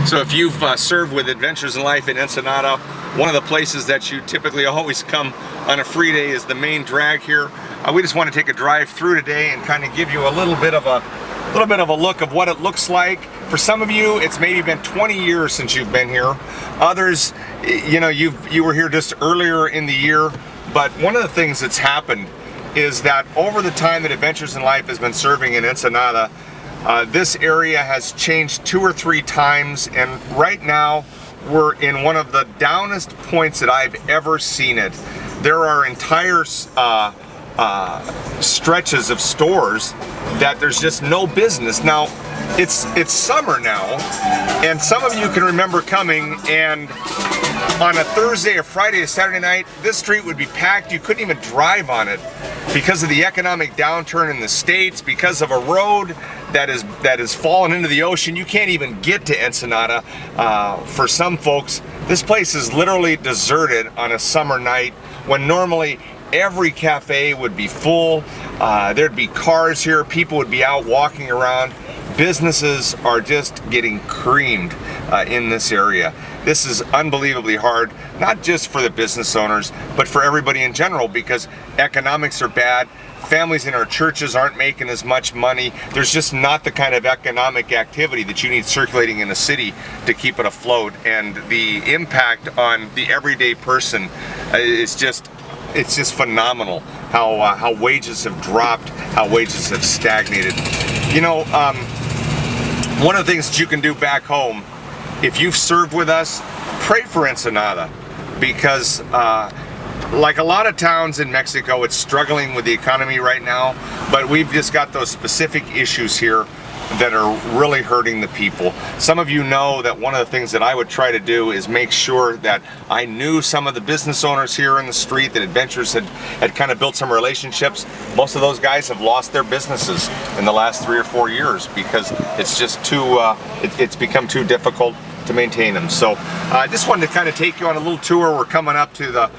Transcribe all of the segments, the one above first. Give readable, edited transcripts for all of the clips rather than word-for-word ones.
So if you've served with Adventures in Life in Ensenada, one of the places that you typically always come on a free day is the main drag here. We just want to take a drive through today and kind of give you a little bit of a look of what it looks like. For some of you, it's maybe been 20 years since you've been here. Others, you know, you were here just earlier in the year. But one of the things that's happened is that over the time that Adventures in Life has been serving in Ensenada, this area has changed 2 or 3 times, and right now we're in one of the downest points that I've ever seen it. There are entire stretches of stores that there's just no business. Now, it's summer now, and some of you can remember coming, and on a Thursday or Friday or Saturday night, this street would be packed. You couldn't even drive on it because of the economic downturn in the States, because of a road that is fallen into the ocean. You can't even get to Ensenada. For some folks, this place is literally deserted on a summer night when normally every cafe would be full. There'd be cars here, people would be out walking around. Businesses are just getting creamed in this area. This is unbelievably hard, not just for the business owners, but for everybody in general, because economics are bad. Families in our churches aren't making as much money. There's just not the kind of economic activity that you need circulating in a city to keep it afloat. And the impact on the everyday person is just, it's just phenomenal how wages have dropped, how wages have stagnated. You know, one of the things that you can do back home, if you've served with us, pray for Ensenada, because like a lot of towns in Mexico, it's struggling with the economy right now, but we've just got those specific issues here that are really hurting the people. Some of you know that one of the things that I would try to do is make sure that I knew some of the business owners here in the street, that Adventures had kind of built some relationships. Most of those guys have lost their businesses in the last 3 or 4 years because it's just too, it's become too difficult to maintain them. So I just wanted to kind of take you on a little tour. We're coming up to the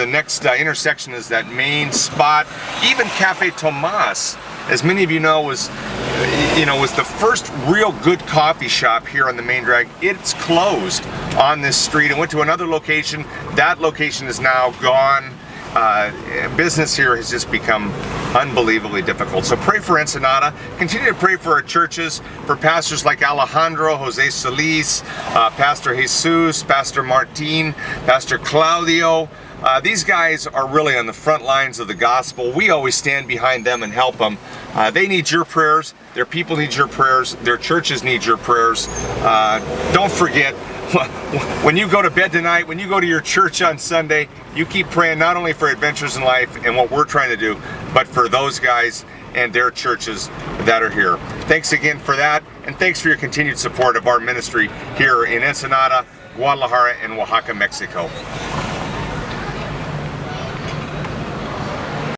next intersection is that main spot. Even Cafe Tomas, as many of you know, was the first real good coffee shop here on the main drag. It's closed on this street and went to another location. That location is now gone. Business here has just become unbelievably difficult. So pray for Ensenada. Continue to pray for our churches, for pastors like Alejandro, Jose Solis, Pastor Jesus, Pastor Martin, Pastor Claudio. These guys are really on the front lines of the gospel. We always stand behind them and help them. They need your prayers. Their people need your prayers. Their churches need your prayers. Don't forget, when you go to bed tonight, when you go to your church on Sunday, you keep praying not only for Adventures in Life and what we're trying to do, but for those guys and their churches that are here. Thanks again for that, and thanks for your continued support of our ministry here in Ensenada, Guadalajara, and Oaxaca, Mexico.